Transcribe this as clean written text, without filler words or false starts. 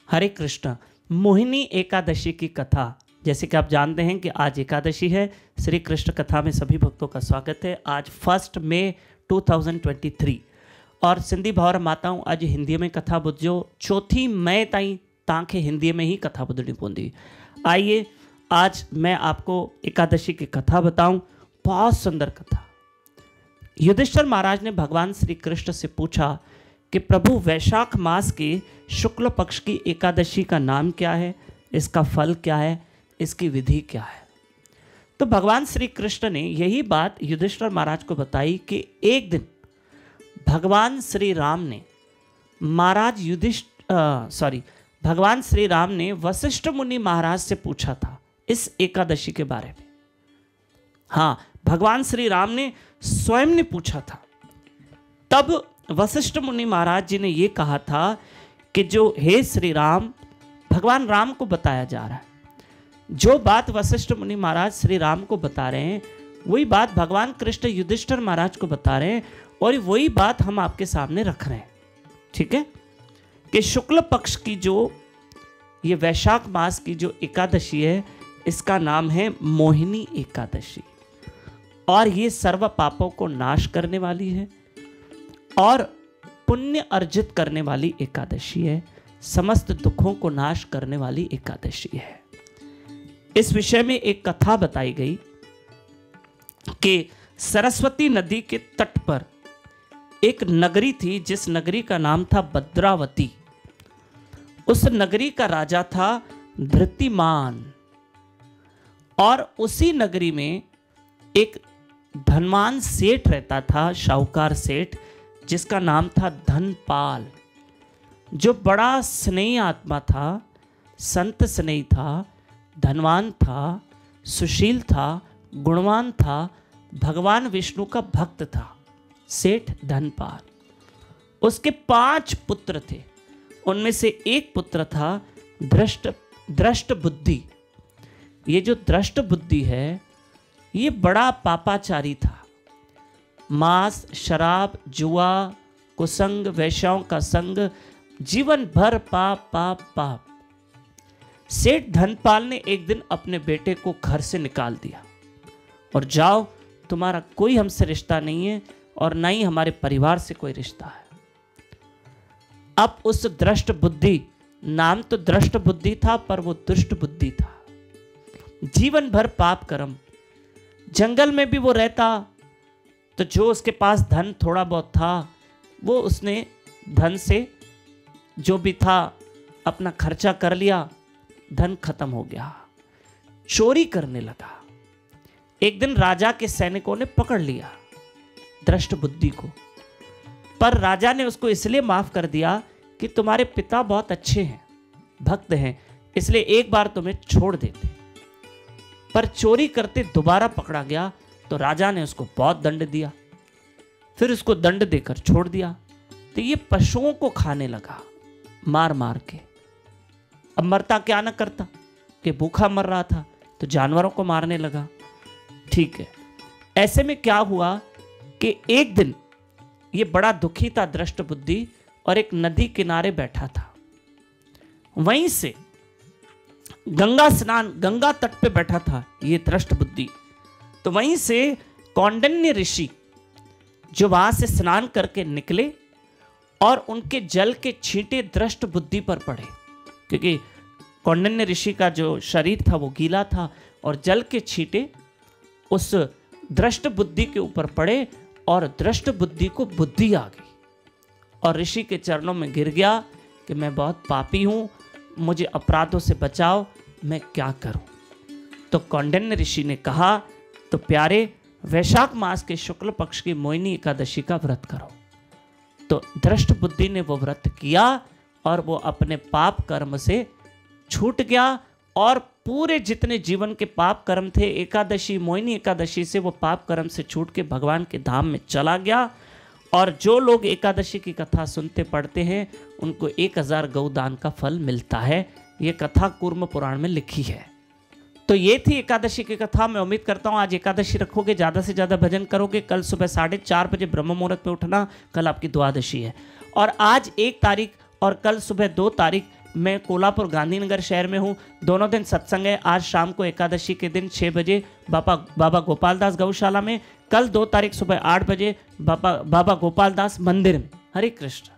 हरे कृष्ण। मोहिनी एकादशी की कथा, जैसे कि आप जानते हैं कि आज एकादशी है। श्री कृष्ण कथा में सभी भक्तों का स्वागत है। आज 1 मई 2023 और सिंधी भावर माताऊं अज हिंदी में कथा ॿुधिजो। 4 मई ताईं तव्हांखे हिंदी में ही कथा ॿुधणी पवंदी। आइए आज मैं आपको एकादशी की कथा बताऊं। बहुत सुंदर कथा। युधिष्ठिर महाराज ने भगवान श्री कृष्ण से पूछा कि प्रभु वैशाख मास की शुक्ल पक्ष की एकादशी का नाम क्या है, इसका फल क्या है, इसकी विधि क्या है। तो भगवान श्री कृष्ण ने यही बात युधिष्ठिर महाराज को बताई कि एक दिन भगवान श्री राम ने भगवान श्री राम ने वशिष्ठ मुनि महाराज से पूछा था इस एकादशी के बारे में। हाँ, भगवान श्री राम ने स्वयं ने पूछा था। तब वशिष्ठ मुनि महाराज जी ने ये कहा था कि जो हे श्री राम, भगवान राम को बताया जा रहा है। जो बात वशिष्ठ मुनि महाराज श्री राम को बता रहे हैं वही बात भगवान कृष्ण युधिष्ठिर महाराज को बता रहे हैं और वही बात हम आपके सामने रख रहे हैं। ठीक है कि शुक्ल पक्ष की जो ये वैशाख मास की जो एकादशी है इसका नाम है मोहिनी एकादशी और ये सर्व पापों को नाश करने वाली है और पुण्य अर्जित करने वाली एकादशी है। समस्त दुखों को नाश करने वाली एकादशी है। इस विषय में एक कथा बताई गई कि सरस्वती नदी के तट पर एक नगरी थी जिस नगरी का नाम था भद्रावती। उस नगरी का राजा था धृतिमान और उसी नगरी में एक धनवान सेठ रहता था, शाहूकार सेठ, जिसका नाम था धनपाल, जो बड़ा स्नेही आत्मा था, संत स्नेही था, धनवान था, सुशील था, गुणवान था, भगवान विष्णु का भक्त था। सेठ धनपाल, उसके 5 पुत्र थे। उनमें से एक पुत्र था दृष्ट बुद्धि। ये जो दृष्ट बुद्धि है ये बड़ा पापाचारी था। मांस, शराब, जुआ, कुसंग, वैश्याओं का संग, जीवन भर पाप पाप पाप। सेठ धनपाल ने एक दिन अपने बेटे को घर से निकाल दिया और जाओ, तुम्हारा कोई हमसे रिश्ता नहीं है और न ही हमारे परिवार से कोई रिश्ता है। अब उस दृष्ट बुद्धि, नाम तो दृष्ट बुद्धि था पर वो दुष्ट बुद्धि था। जीवन भर पाप कर्म, जंगल में भी वो रहता तो जो उसके पास धन थोड़ा बहुत था वो उसने धन से जो भी था अपना खर्चा कर लिया, धन खत्म हो गया। चोरी करने लगा। एक दिन राजा के सैनिकों ने पकड़ लिया दृष्ट बुद्धि को, पर राजा ने उसको इसलिए माफ कर दिया कि तुम्हारे पिता बहुत अच्छे हैं, भक्त हैं, इसलिए एक बार तुम्हें छोड़ देते। पर चोरी करते दोबारा पकड़ा गया तो राजा ने उसको बहुत दंड दिया, फिर उसको दंड देकर छोड़ दिया। तो ये पशुओं को खाने लगा मार मार के। अब मरता क्या न करता कि भूखा मर रहा था तो जानवरों को मारने लगा। ठीक है, ऐसे में क्या हुआ कि एक दिन ये बड़ा दुखी था दृष्ट बुद्धि और एक नदी किनारे बैठा था। वहीं से गंगा तट पे बैठा था ये दृष्ट बुद्धि। तो वहीं से कौंडिन्य ऋषि जो वहां से स्नान करके निकले और उनके जल के छींटे दृष्ट बुद्धि पर पड़े, क्योंकि कौंडिन्य ऋषि का जो शरीर था वो गीला था और जल के छींटे उस दृष्ट बुद्धि के ऊपर पड़े और दृष्ट बुद्धि को बुद्धि आ गई और ऋषि के चरणों में गिर गया कि मैं बहुत पापी हूं, मुझे अपराधों से बचाओ, मैं क्या करूं। तो कौंडिन्य ऋषि ने कहा, तो प्यारे, वैशाख मास के शुक्ल पक्ष की मोहिनी एकादशी का व्रत करो। तो दृष्ट बुद्धि ने वो व्रत किया और वो अपने पाप कर्म से छूट गया और पूरे जितने जीवन के पाप कर्म थे एकादशी, मोहिनी एकादशी से वो पाप कर्म से छूट के भगवान के धाम में चला गया। और जो लोग एकादशी की कथा सुनते पढ़ते हैं उनको 1000 गौदान का फल मिलता है। ये कथा कूर्म पुराण में लिखी है। तो ये थी एकादशी की कथा। मैं उम्मीद करता हूँ आज एकादशी रखोगे, ज़्यादा से ज़्यादा भजन करोगे। कल सुबह 4:30 बजे ब्रह्म मुहूर्त पे उठना, कल आपकी द्वादशी है। और आज 1 तारीख और कल सुबह 2 तारीख मैं कोल्हापुर गांधीनगर शहर में हूँ। दोनों दिन सत्संग है। आज शाम को एकादशी के दिन 6 बजे बाबा गोपाल दास गौशाला में, कल 2 तारीख सुबह 8 बजे बाबा गोपाल दास मंदिर में। हरे कृष्ण।